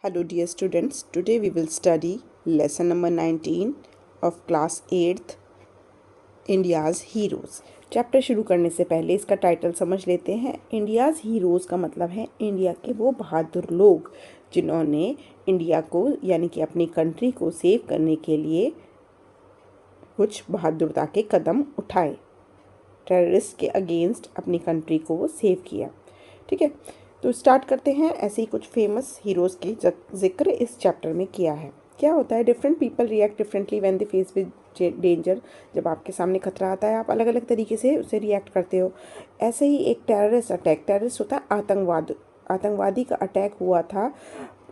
Hello dear students, today we will study lesson number 19 of class 8th India's heroes. Chapter शुरू करने से पहले इसका टाइटल समझ लेते हैं। इंडियाज़ हीरोज़ का मतलब है इंडिया के वो बहादुर लोग जिन्होंने इंडिया को यानी कि अपनी कंट्री को सेव करने के लिए कुछ बहादुरता के कदम उठाए, टेररिस्ट के अगेंस्ट अपनी कंट्री को सेव किया। ठीक है, तो स्टार्ट करते हैं। ऐसे ही कुछ फेमस हीरोज़ की जिक्र इस चैप्टर में किया है। क्या होता है, different people react differently when they face with danger. जब आपके सामने खतरा आता है आप अलग अलग तरीके से उसे रिएक्ट करते हो। ऐसे ही एक टेररिस्ट होता है आतंकवादी का अटैक हुआ था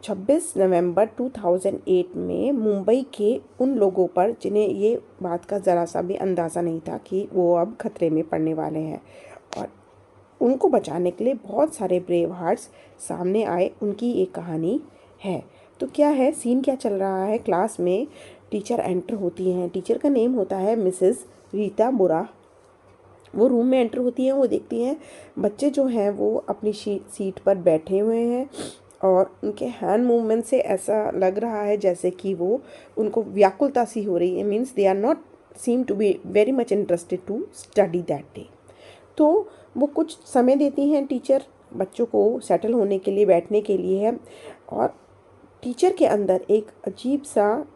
26 नवंबर 2008 में मुंबई के उन लोगों पर जिन्हें ये बात का ज़रा सा भी अंदाज़ा नहीं था कि वो अब खतरे में पड़ने वाले हैं, और उनको बचाने के लिए बहुत सारे ब्रेव हार्ट्स सामने आए। उनकी एक कहानी है। तो क्या है सीन, क्या चल रहा है? क्लास में टीचर एंटर होती हैं। टीचर का नेम होता है मिसेस रीता बुरा। वो रूम में एंटर होती हैं। वो देखती हैं बच्चे जो हैं वो अपनी सीट पर बैठे हुए हैं और उनके हैंड मूवमेंट से ऐसा लग रहा है जैसे कि वो उनको व्याकुलता सी हो रही है। Means they are not seem to be very much interested to study that day. तो वो कुछ समय देती हैं टीचर बच्चों को सेटल होने के लिए, बैठने के लिए है। और टीचर के अंदर एक अजीब सा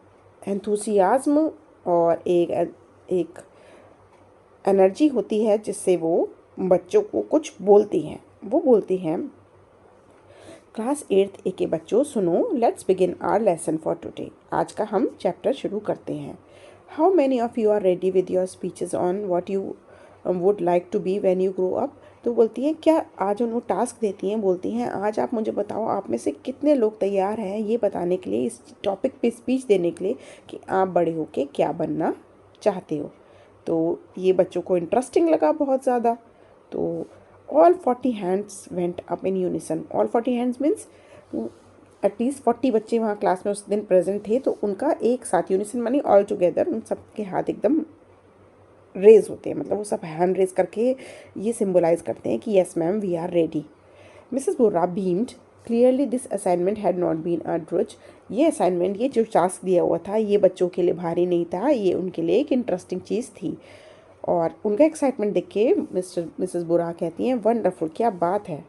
एंथुसियाज्म और एक एनर्जी होती है जिससे वो बच्चों को कुछ बोलती हैं। वो बोलती हैं, क्लास 8th ए के बच्चों सुनो, let's begin our lesson for today. आज का हम चैप्टर शुरू करते हैं। How many of you are ready with your speeches on what you would like to be when you grow up. तो बोलती हैं, क्या आज उनको टास्क देती हैं, बोलती हैं आज आप मुझे बताओ आप में से कितने लोग तैयार हैं ये बताने के लिए, इस टॉपिक पे स्पीच देने के लिए कि आप बड़े होके क्या बनना चाहते हो। तो ये बच्चों को इंटरेस्टिंग लगा बहुत ज़्यादा। तो all 40 hands went up in unison. All 40 hands means at least 40 बच्चे वहाँ क्लास में उस दिन प्रेजेंट थे, तो उनका एक साथ, यूनिसन मानी ऑल टुगेदर, उन सबके हाथ एकदम रेज होते हैं। मतलब वो सब हैंड रेज करके ये सिंबलाइज करते हैं कि yes ma'am we are ready. Mrs Bora beamed, clearly this assignment had not been a drudge. ये असाइनमेंट, ये जो टास्क दिया हुआ था, ये बच्चों के लिए भारी नहीं था, ये उनके लिए एक इंटरेस्टिंग चीज़ थी। और उनका एक्साइटमेंट देख के मिसेस बोरा कहती हैं, वंडरफुल, क्या बात है।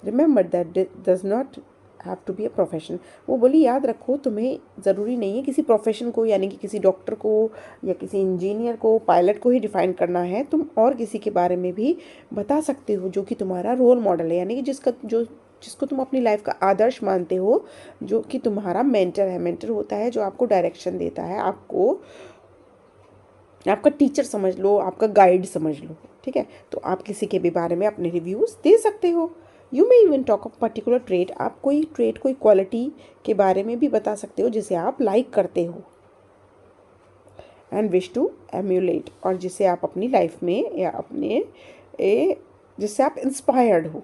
Remember that does not have to be a profession. वो बोली, याद रखो तुम्हें ज़रूरी नहीं है किसी प्रोफेशन को, यानी कि किसी डॉक्टर को या किसी इंजीनियर को, पायलट को ही डिफ़ाइन करना है। तुम और किसी के बारे में भी बता सकते हो जो कि तुम्हारा रोल मॉडल है, यानी कि जिसको तुम अपनी लाइफ का आदर्श मानते हो, जो कि तुम्हारा मेंटर है। मेंटर होता है जो आपको डायरेक्शन देता है, आपका टीचर समझ लो, आपका गाइड समझ लो। ठीक है, तो आप किसी के भी बारे में अपने रिव्यूज़ दे सकते हो। You may even talk of particular trait. आप कोई ट्रेट, कोई क्वालिटी के बारे में भी बता सकते हो जिसे आप लाइक करते हो। एंड विश टू एम्यूलेट, और जिसे आप अपनी लाइफ में या जिससे आप इंस्पायर्ड हो।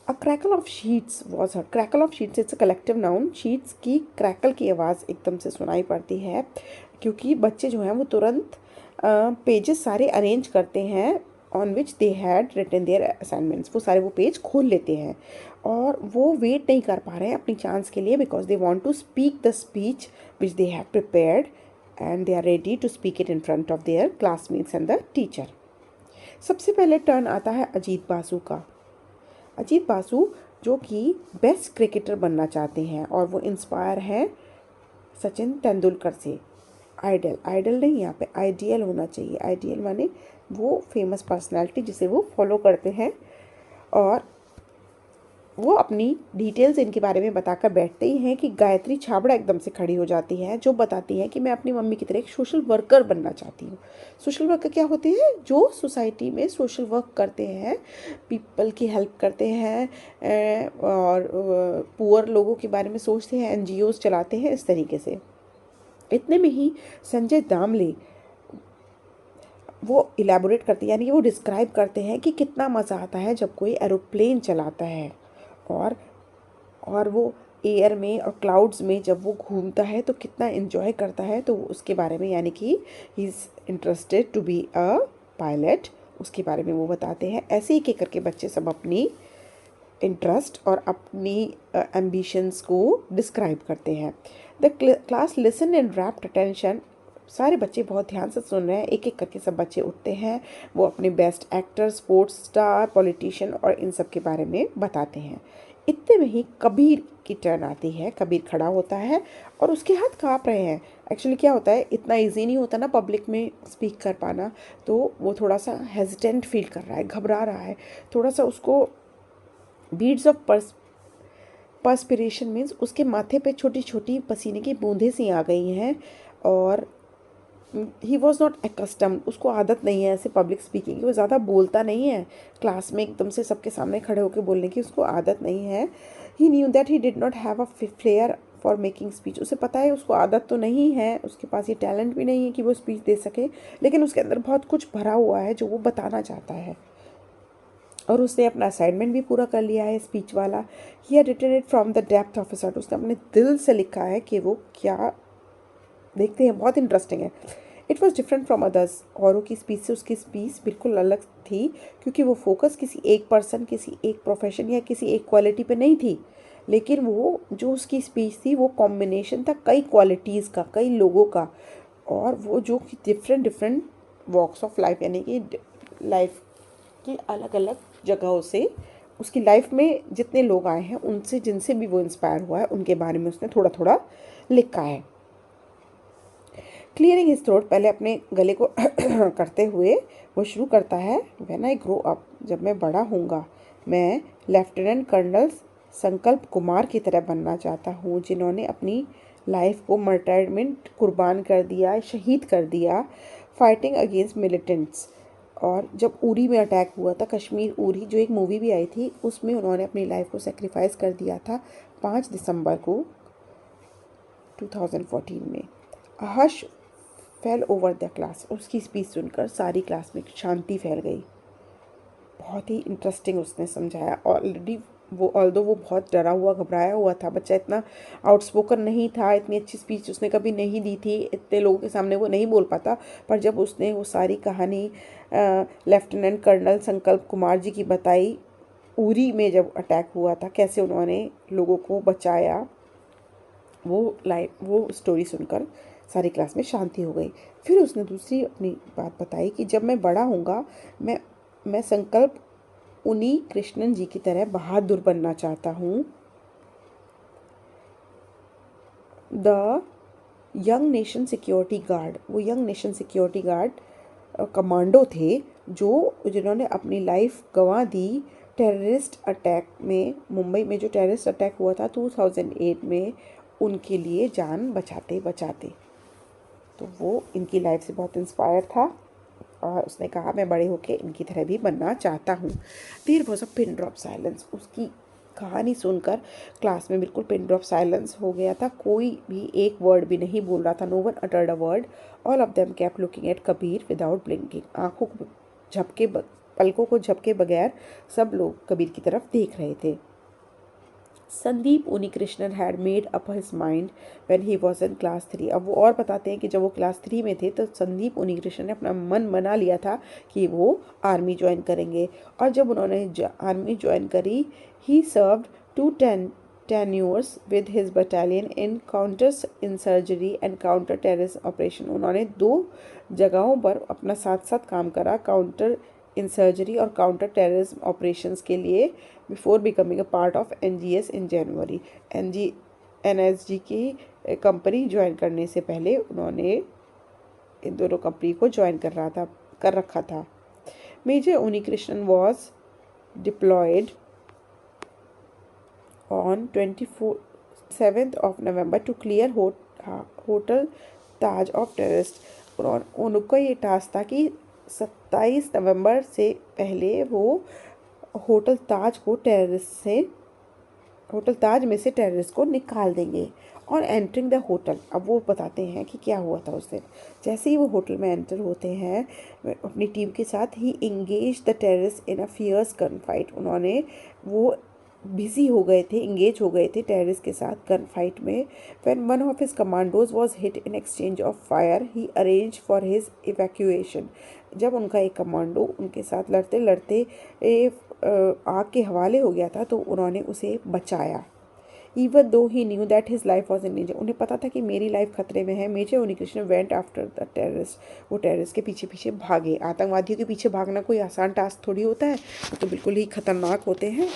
A crackle of sheets was heard. Crackle of sheets it's a collective noun. Sheets की क्रैकल की आवाज़ एकदम से सुनाई पड़ती है, क्योंकि बच्चे जो हैं वो तुरंत पेजेस सारे अरेंज करते हैं on which they had written their assignments. वो सारे वो पेज खोल लेते हैं और वो वेट नहीं कर पा रहे हैं अपनी चांस के लिए, because they want to speak the speech which they have prepared and they are ready to speak it in front of their classmates and the teacher. सबसे पहले टर्न आता है अजीत बासु का। अजीत बासु जो कि बेस्ट क्रिकेटर बनना चाहते हैं और वो इंस्पायर हैं सचिन तेंदुलकर से। आइडल नहीं, यहाँ पे आइडियल होना चाहिए। आइडियल माने वो फेमस पर्सनालिटी जिसे वो फॉलो करते हैं, और वो अपनी डिटेल्स इनके बारे में बताकर बैठते ही हैं कि गायत्री छाबड़ा एकदम से खड़ी हो जाती है, जो बताती है कि मैं अपनी मम्मी की तरह एक सोशल वर्कर बनना चाहती हूँ। सोशल वर्कर क्या होते हैं? जो सोसाइटी में सोशल वर्क करते हैं, पीपल की हेल्प करते हैं और पुअर लोगों के बारे में सोचते हैं, NGOs चलाते हैं, इस तरीके से। इतने में ही संजय दामले वो इलेबोरेट करते हैं, यानी कि वो डिस्क्राइब करते हैं कि कितना मज़ा आता है जब कोई एरोप्लेन चलाता है और वो एयर में और क्लाउड्स में जब वो घूमता है तो कितना इन्जॉय करता है। तो उसके बारे में, यानी कि he is interested to be a pilot उसके बारे में वो बताते हैं। ऐसे ही करके बच्चे सब अपनी इंटरेस्ट और अपनी एम्बिशंस को डिस्क्राइब करते हैं। The class listen in wrapped attention. सारे बच्चे बहुत ध्यान से सुन रहे हैं, एक एक करके सब बच्चे उठते हैं, वो अपने best actor, sports star, politician और इन सब के बारे में बताते हैं। इतने में ही कबीर की टर्न आती है। कबीर खड़ा होता है और उसके हाथ काँप रहे हैं। एक्चुअली क्या होता है, इतना इजी नहीं होता ना पब्लिक में स्पीक कर पाना, तो वो थोड़ा सा हेजिटेंट फील कर रहा है, घबरा रहा है, थोड़ा सा उसको बीड्स ऑफ पर्सपिरेशन मीन्स उसके माथे पे छोटी छोटी पसीने की बूंदें सी आ गई हैं। और ही वॉज नॉट एकस्टम्ड, उसको आदत नहीं है ऐसे पब्लिक स्पीकिंग की, वो ज़्यादा बोलता नहीं है क्लास में एकदम से सबके सामने खड़े होकर बोलने की, उसको आदत नहीं है। He knew that he did not have a flair for making speech. उसे पता है उसको आदत तो नहीं है, उसके पास ये टैलेंट भी नहीं है कि वो स्पीच दे सके, लेकिन उसके अंदर बहुत कुछ भरा हुआ है जो वो बताना चाहता है। और उसने अपना असाइनमेंट भी पूरा कर लिया है स्पीच वाला। He had written it from the depth of his heart. उसने अपने दिल से लिखा है कि वो क्या, देखते हैं, बहुत इंटरेस्टिंग है। It was different from others. औरों की स्पीच से उसकी स्पीच बिल्कुल अलग थी, क्योंकि वो फोकस किसी एक पर्सन, किसी एक प्रोफेशन या किसी एक क्वालिटी पे नहीं थी, लेकिन वो जो उसकी स्पीच थी वो कॉम्बिनेशन था कई क्वालिटीज़ का, कई लोगों का। और वो जो कि different different walks of life, यानी कि लाइफ की अलग अलग जगहों से, उसकी लाइफ में जितने लोग आए हैं उनसे, जिनसे भी वो इंस्पायर हुआ है, उनके बारे में उसने थोड़ा थोड़ा लिखा है। क्लियरिंग हिज थ्रोट, पहले अपने गले को करते हुए वो शुरू करता है। व्हेन आई ग्रो अप, जब मैं बड़ा होऊंगा, मैं लेफ्टिनेंट कर्नल संकल्प कुमार की तरह बनना चाहता हूँ, जिन्होंने अपनी लाइफ को मर्टायरमेंट कुर्बान कर दिया, शहीद कर दिया, फाइटिंग अगेंस्ट मिलिटेंट्स। और जब उरी में अटैक हुआ था, कश्मीर उरी, जो एक मूवी भी आई थी, उसमें उन्होंने अपनी लाइफ को सेक्रीफाइस कर दिया था 5 दिसंबर को 2014 में। हर्ष फेल ओवर द क्लास। उसकी स्पीच सुनकर सारी क्लास में शांति फैल गई। बहुत ही इंटरेस्टिंग उसने समझाया। ऑलरेडी ऑल्दो वो बहुत डरा हुआ, घबराया हुआ था, बच्चा इतना आउटस्पोकन नहीं था, इतनी अच्छी स्पीच उसने कभी नहीं दी थी, इतने लोगों के सामने वो नहीं बोल पाता। पर जब उसने वो सारी कहानी लेफ्टिनेंट कर्नल संकल्प कुमार जी की बताई, उरी में जब अटैक हुआ था, कैसे उन्होंने लोगों को बचाया, वो स्टोरी सुनकर सारी क्लास में शांति हो गई। फिर उसने दूसरी अपनी बात बताई कि जब मैं बड़ा होऊंगा, मैं संकल्प उन्हीं कृष्णन जी की तरह बहादुर बनना चाहता हूँ। The young nation security guard, वो young nation security guard commando थे, जिन्होंने अपनी लाइफ गंवा दी टेररिस्ट अटैक में। मुंबई में जो टेररिस्ट अटैक हुआ था 2008 में, उनके लिए जान बचाते बचाते। तो वो इनकी लाइफ से बहुत इंस्पायर था और उसने कहा मैं बड़े होके इनकी तरह भी बनना चाहता हूँ। There was a pin drop silence. उसकी कहानी सुनकर क्लास में बिल्कुल पिन ड्रॉप साइलेंस हो गया था। कोई भी एक वर्ड भी नहीं बोल रहा था। No one uttered a word. All of them kept looking at Kabir without blinking. आंखों को झपके, पलकों को झपके बगैर सब लोग कबीर की तरफ देख रहे थे। Sandeep Unnikrishnan had made up his mind when he was in class 3। अब वो और बताते हैं कि जब वो क्लास 3 में थे तो संदीप उनिकृष्णन ने अपना मन बना लिया था कि वो आर्मी ज्वाइन करेंगे। और जब उन्होंने आर्मी ज्वाइन करी, ही served 2 tenures with his battalion in counter insurgery and counter terrorism operation। उन्होंने 2 जगहों पर अपना साथ साथ काम करा, काउंटर इंसर्जरी और काउंटर टेररिज्म ऑपरेशंस के लिए, before becoming a part of NGS in January. NSG की कंपनी ज्वाइन करने से पहले उन्होंने इन दोनों कंपनी को ज्वाइन कर रखा था। Major Unnikrishnan was deployed on 27th of November to clear hotel Taj of terrorist. उनका ये टास्क था कि 27 नवंबर से पहले वो होटल ताज में से टेररिस्ट को निकाल देंगे। और एंटरिंग द होटल, अब वो बताते हैं कि क्या हुआ था उस दिन। जैसे ही वो होटल में एंटर होते हैं अपनी टीम के साथ, he engage the terrorist in a fierce gun fight. उन्होंने वो बिजी हो गए थे, इंगेज हो गए थे टेररिस्ट के साथ गन फाइट में। When one of his commandos was hit in exchange of fire he arrange for his evacuation. जब उनका एक कमांडो उनके साथ लड़ते लड़ते आग के हवाले हो गया था तो उन्होंने उसे बचाया। Even though he knew that his life was in danger, उन्हें पता था कि मेरी लाइफ खतरे में है। Major Unnikrishnan went after the terrorist, वो टेररिस्ट के पीछे पीछे भागे। आतंकवादियों के पीछे भागना कोई आसान टास्क थोड़ी होता है, वो तो बिल्कुल ही खतरनाक होते हैं।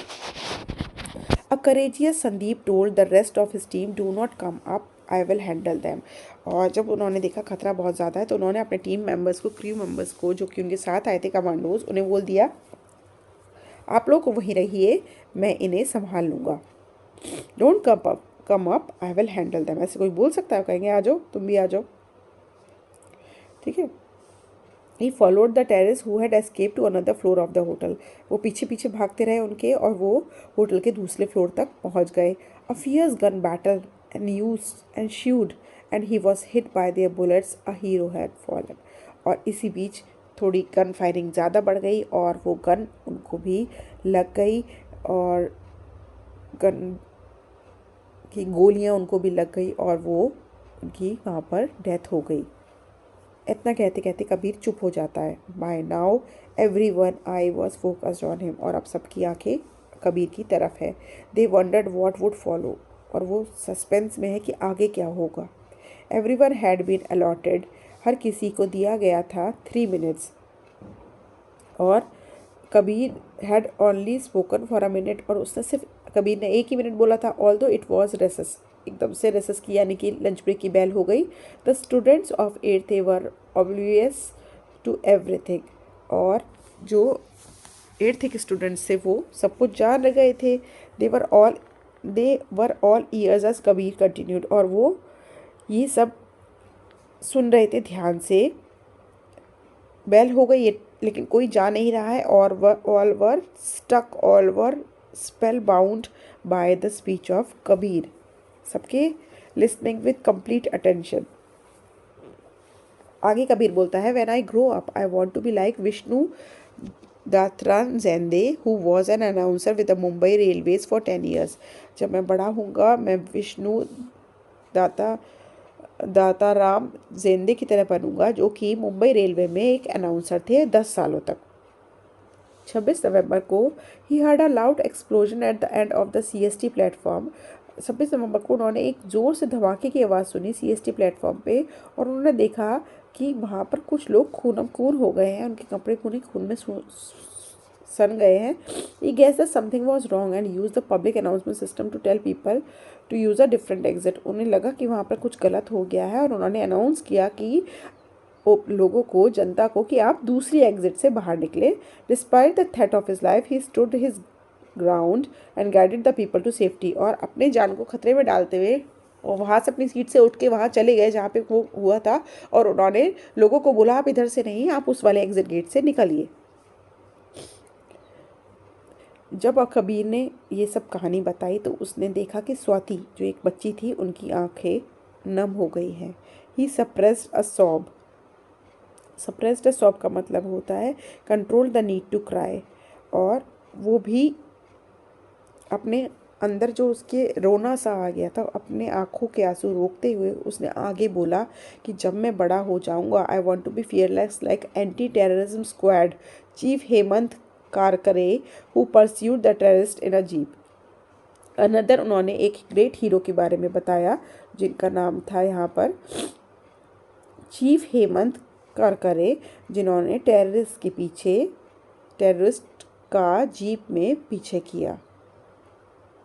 A courageous Sandeep told the rest of his team, "Do not come up, I will handle them." और जब उन्होंने देखा खतरा बहुत ज़्यादा है तो उन्होंने अपने टीम मेंबर्स को, क्रू मेंबर्स को, जो कि उनके साथ आए थे कमांडोज, उन्हें बोल दिया आप लोग वहीं रहिए, मैं इन्हें संभाल लूँगा। Don't come up I will handle them. ऐसे कोई बोल सकता है? कहेंगे आ जाओ, तुम भी आ जाओ, ठीक है। He followed the terrorist who had escape to another floor of the hotel, वो पीछे पीछे भागते रहे उनके और वो होटल के दूसरे फ्लोर तक पहुंच गए। अ fierce gun battle and used and should and he was hit by there bullets, a hero had fallen. और इसी बीच थोड़ी गन फायरिंग ज़्यादा बढ़ गई और वो गन उनको भी लग गई और गन की गोलियां उनको भी लग गई और वो उनकी वहाँ पर डेथ हो गई। इतना कहते कहते कबीर चुप हो जाता है। By now every one I was focused on him, और अब सबकी आंखें कबीर की तरफ है। They wondered what would follow, और वो सस्पेंस में है कि आगे क्या होगा। Every one had been allotted, हर किसी को दिया गया था 3 मिनट्स, और Kabir had only spoken for a minute, और उसने सिर्फ, कबीर ने 1 ही मिनट बोला था। ऑल्दो इट वॉज रेसेस, एकदम से रेसेस की यानी कि लंच ब्रेक की बेल हो गई। The students of 8th were oblivious to everything, और जो 8th के स्टूडेंट्स थे वो सब कुछ जान गए थे। They were all ears as Kabir continued, और वो ये सब सुन रहे थे ध्यान से। बेल हो गई लेकिन कोई जा नहीं रहा है, और all were stuck, all were spell bound by the speech of Kabir, सबके लिसनिंग विद कंप्लीट अटेंशन। आगे कबीर बोलता है, when I grow up I want to be like Vishnu Dattaram Zende who was an announcer with the Mumbai railways for 10 years. जब मैं बड़ा हूँगा मैं विष्णु दाताराम जेंदे की तरह बनूंगा, जो कि मुंबई रेलवे में एक अनाउंसर थे 10 सालों तक। 26 नवंबर को he heard a loud explosion at the end of the CST platform. 26 नवंबर को उन्होंने एक ज़ोर से धमाके की आवाज़ सुनी CST प्लेटफॉर्म पे, और उन्होंने देखा कि वहाँ पर कुछ लोग खूनम खून हो गए हैं, उनके कपड़े पूरे खून में सन गए हैं। He guessed that something was wrong and used the public announcement system to tell people to use a different exit. उन्हें लगा कि वहाँ पर कुछ गलत हो गया है और उन्होंने अनाउंस किया कि लोगों को, जनता को, कि आप दूसरी एग्जिट से बाहर निकले। Despite the threat of his life he stood his ground and guided the people to safety, और अपने जान को खतरे में डालते हुए और वहाँ से अपनी सीट से उठ के वहाँ चले गए जहाँ पे वो हुआ था, और उन्होंने लोगों को बोला आप इधर से नहीं, आप उस वाले एग्जिट गेट से निकलिए। जब कबीर ने ये सब कहानी बताई तो उसने देखा कि स्वाति, जो एक बच्ची थी, उनकी आंखें नम हो गई हैं। He suppressed a sob. Suppressed a sob का मतलब होता है control the need to cry, और वो भी अपने अंदर जो उसके रोना सा आ गया था, अपने आँखों के आंसू रोकते हुए उसने आगे बोला कि जब मैं बड़ा हो जाऊंगा I want to be fearless like anti terrorism squad chief Hemant Karkare who pursued the terrorist in a jeep. Another, उन्होंने एक ग्रेट हीरो के बारे में बताया जिनका नाम था यहाँ पर चीफ हेमंत कारकरे, जिन्होंने टेररिस्ट का जीप में पीछे किया,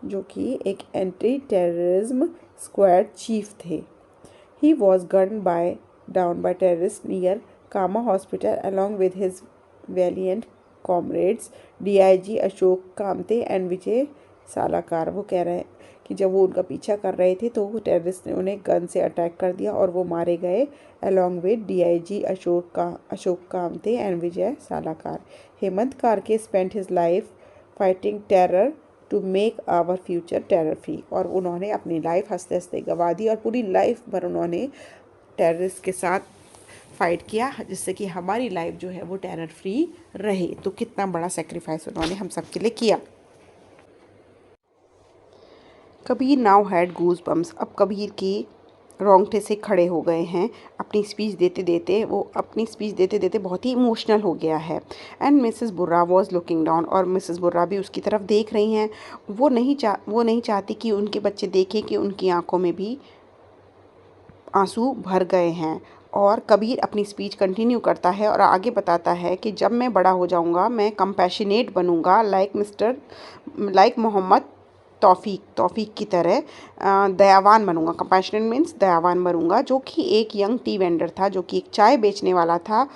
जो कि एक एंटी टेररिज्म स्क्वाड चीफ थे। He was gun down by terrorist near Cama hospital along with his valiant comrades DIG Ashok Kamte and Vijay Salaskar. वो कह रहे हैं कि जब वो उनका पीछा कर रहे थे तो टेररिस्ट ने उन्हें गन से अटैक कर दिया और वो मारे गए along with DIG Ashok Kamte and Vijay Salaskar. Hemant Karkare spent his life fighting terror to make our future terror free, और उन्होंने अपनी लाइफ हंसते हंसते गंवा दी और पूरी लाइफ भर उन्होंने टेररिस्ट के साथ फाइट किया जिससे कि हमारी लाइफ जो है वो टेरर फ्री रहे। तो कितना बड़ा सेक्रीफाइस उन्होंने हम सब के लिए किया। Kabir now had goosebumps. अब कबीर के रोंगटे से खड़े हो गए हैं। अपनी स्पीच देते देते बहुत ही इमोशनल हो गया है। And Mrs बुर्रा was looking down, और मिसेस बुर्रा भी उसकी तरफ देख रही हैं। वो नहीं चाहती कि उनके बच्चे देखें कि उनकी आंखों में भी आंसू भर गए हैं। और कबीर अपनी स्पीच कंटिन्यू करता है और आगे बताता है कि जब मैं बड़ा हो जाऊंगा मैं कंपैशनेट बनूंगा, लाइक मोहम्मद तौफीक की तरह दयावान बनूंगा। कंपैशनेट मीन्स दयावान बनूंगा, जो कि एक यंग टी वेंडर था, जो कि एक चाय बेचने वाला था।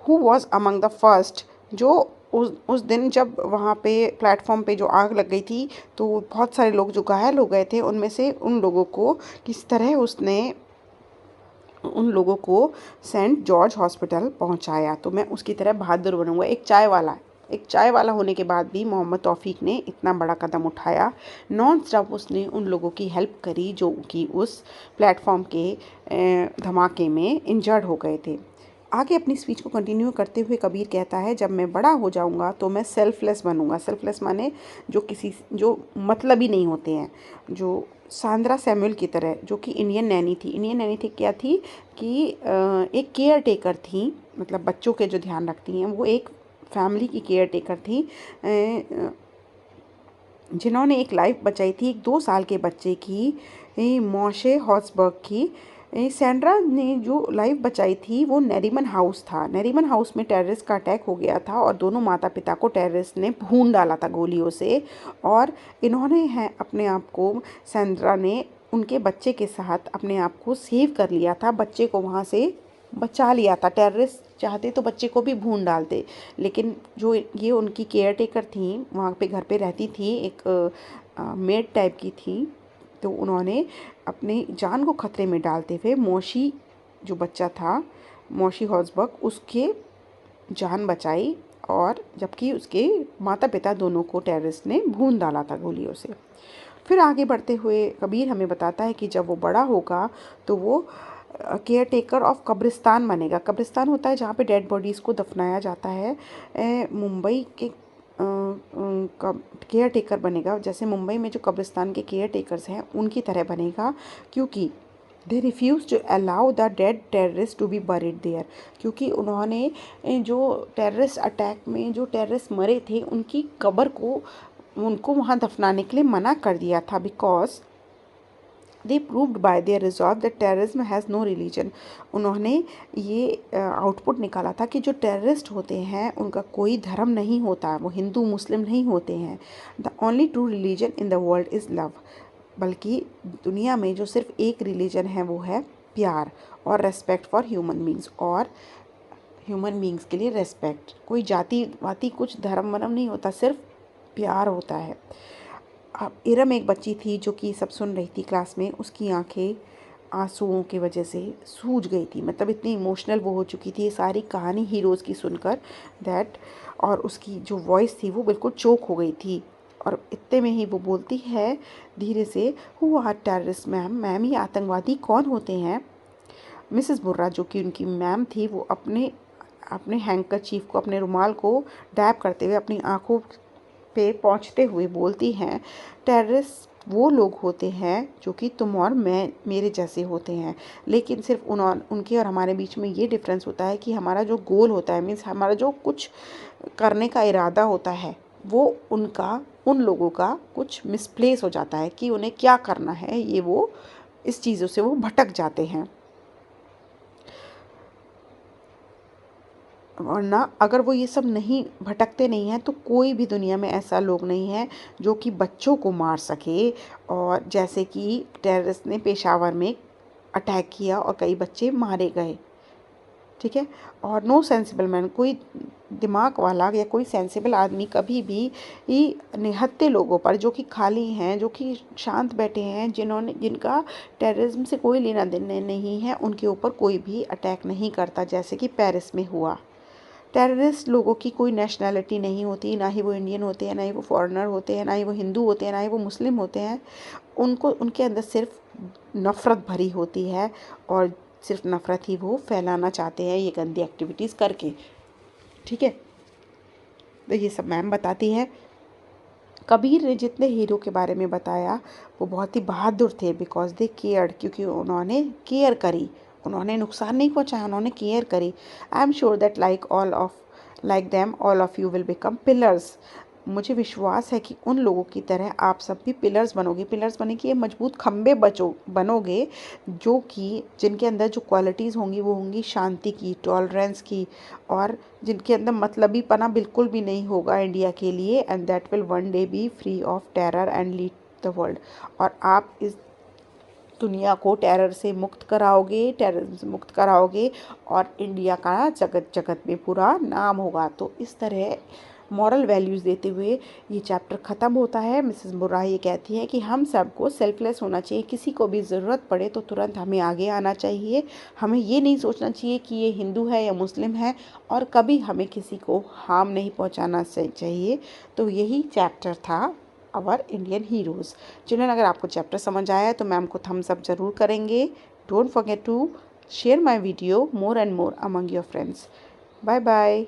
Who was among the first, जो उस दिन जब वहाँ पे प्लेटफॉर्म पे जो आग लग गई थी तो बहुत सारे लोग जो घायल हो गए थे, उनमें से उन लोगों को किस तरह उसने उन लोगों को सेंट जॉर्ज हॉस्पिटल पहुंचाया। तो मैं उसकी तरह बहादुर बनूंगा। एक चाय वाला होने के बाद भी मोहम्मद तौफीक ने इतना बड़ा कदम उठाया। नॉन स्टॉप उसने उन लोगों की हेल्प करी जो कि उस प्लेटफॉर्म के धमाके में इंजर्ड हो गए थे। आगे अपनी स्पीच को कंटिन्यू करते हुए कबीर कहता है, जब मैं बड़ा हो जाऊंगा तो मैं सेल्फलेस बनूंगा। सेल्फलेस माने जो मतलब ही नहीं होते हैं, जो सांद्रा सैमुअल की तरह, जो कि इंडियन नैनी थी। इंडियन नैनी थी क्या थी कि एक केयर टेकर थी, मतलब बच्चों के जो ध्यान रखती हैं, वो एक फैमिली की केयर टेकर थी, जिन्होंने एक लाइफ बचाई थी एक 2 साल के बच्चे की, मॉशे हॉसबर्ग की। सैंड्रा ने जो लाइफ बचाई थी वो नरीमन हाउस था। नरीमन हाउस में टेररिस्ट का अटैक हो गया था और दोनों माता पिता को टेररिस्ट ने भून डाला था गोलियों से। और इन्होंने है अपने आप को, सैंड्रा ने उनके बच्चे के साथ अपने आप को सेव कर लिया था, बच्चे को वहाँ से बचा लिया था। टेररिस्ट चाहते तो बच्चे को भी भून डालते, लेकिन जो ये उनकी केयर टेकर थी, वहाँ पे घर पे रहती थी, एक मेड टाइप की थी, तो उन्होंने अपनी जान को खतरे में डालते हुए मौशी जो बच्चा था, मौशी हॉसबर्ग, उसके जान बचाई। और जबकि उसके माता पिता दोनों को टेररिस्ट ने भून डाला था गोलियों से। फिर आगे बढ़ते हुए कबीर हमें बताता है कि जब वो बड़ा होगा तो वो केयर टेकर ऑफ कब्रिस्तान बनेगा। कब्रिस्तान होता है जहाँ पे डेड बॉडीज़ को दफनाया जाता है। मुंबई के केयर टेकर बनेगा, जैसे मुंबई में जो कब्रिस्तान के केयर टेकर्स हैं उनकी तरह बनेगा, क्योंकि they refuse to allow the dead terrorist to be buried there. क्योंकि उन्होंने जो टेररिस्ट अटैक में जो टेररिस्ट मरे थे उनको वहाँ दफनाने के लिए मना कर दिया था, because they proved by their resolve that terrorism has no religion. उन्होंने ये आउटपुट निकाला था कि जो टेररिस्ट होते हैं उनका कोई धर्म नहीं होता, वो हिंदू मुस्लिम नहीं होते हैं। The only true religion in the world is love. बल्कि दुनिया में जो सिर्फ एक रिलीजन है वो है प्यार और रेस्पेक्ट फॉर ह्यूमन बींग्स, और ह्यूमन बींग्स के लिए रेस्पेक्ट। कोई जाति वाति कुछ धर्म वरम नहीं होता, सिर्फ प्यार होता है। अब इरम एक बच्ची थी जो कि सब सुन रही थी क्लास में। उसकी आंखें आंसुओं की वजह से सूज गई थी, मतलब इतनी इमोशनल वो हो चुकी थी ये सारी कहानी हीरोज़ की सुनकर, दैट और उसकी जो वॉइस थी वो बिल्कुल चोक हो गई थी। और इतने में ही वो बोलती है धीरे से, who are terrorist ma'am? Ma'am, ये आतंकवादी कौन होते हैं? मिसेस बुर्रा जो कि उनकी मैम थी, वो अपने अपने हैंकरचीफ को, अपने रुमाल को डैब करते हुए अपनी आंखों पे पहुंचते हुए बोलती हैं, टेररिस्ट वो लोग होते हैं जो कि तुम और मैं मेरे जैसे होते हैं, लेकिन सिर्फ उनके और हमारे बीच में ये डिफरेंस होता है कि हमारा जो गोल होता है, मीन्स हमारा जो कुछ करने का इरादा होता है, वो उन लोगों का कुछ मिसप्लेस हो जाता है कि उन्हें क्या करना है, ये वो इस चीज़ों से वो भटक जाते हैं। वरना अगर वो ये सब नहीं भटकते नहीं हैं तो कोई भी दुनिया में ऐसा लोग नहीं है जो कि बच्चों को मार सके। और जैसे कि टेररिस्ट ने पेशावर में अटैक किया और कई बच्चे मारे गए, ठीक है। और नो सेंसिबल मैन, कोई दिमाग वाला या कोई सेंसिबल आदमी कभी भी निहत्थे लोगों पर, जो कि खाली हैं, जो कि शांत बैठे हैं, जिनका टेररिज्म से कोई लेना देना नहीं है, उनके ऊपर कोई भी अटैक नहीं करता, जैसे कि पेरिस में हुआ। टेररिस्ट लोगों की कोई नेशनैलिटी नहीं होती, ना ही वो इंडियन होते हैं, ना ही वो फॉरेनर होते हैं, ना ही वो हिंदू होते हैं, ना ही वो मुस्लिम होते हैं। उनके अंदर सिर्फ नफ़रत भरी होती है, और सिर्फ नफ़रत ही वो फैलाना चाहते हैं ये गंदी एक्टिविटीज़ करके, ठीक है। तो ये सब मैम बताती है। कबीर ने जितने हीरो के बारे में बताया वो बहुत ही बहादुर थे, बिकॉज दे केयर्ड, क्योंकि उन्होंने केयर करी, उन्होंने नुकसान नहीं पहुंचाया, उन्होंने केयर करी। I am sure that like them all of you will become pillars. मुझे विश्वास है कि उन लोगों की तरह आप सब भी पिलर्स बनोगे। पिलर्स बने कि ये मजबूत खंबे बनोगे, जो कि जिनके अंदर जो क्वालिटीज़ होंगी वो होंगी शांति की, टॉलरेंस की, और जिनके अंदर मतलबीपना बिल्कुल भी नहीं होगा इंडिया के लिए। And that will one day B free of terror and lead the world. और आप इस दुनिया को टेरर से मुक्त कराओगे, टेरर से मुक्त कराओगे, और इंडिया का जगत जगत में पूरा नाम होगा। तो इस तरह मॉरल वैल्यूज़ देते हुए ये चैप्टर ख़त्म होता है। मिसेस बुर्रा ये कहती हैं कि हम सबको सेल्फलेस होना चाहिए, किसी को भी ज़रूरत पड़े तो तुरंत हमें आगे आना चाहिए। हमें ये नहीं सोचना चाहिए कि ये हिंदू है या मुस्लिम है, और कभी हमें किसी को हार्म नहीं पहुंचाना चाहिए। तो यही चैप्टर था आवर इंडियन हीरोज़। चिल्ड्रन, अगर आपको चैप्टर समझ आया है तो मैम को थम्स अप ज़रूर करेंगे। Don't forget to share my video more and more among your friends. Bye bye.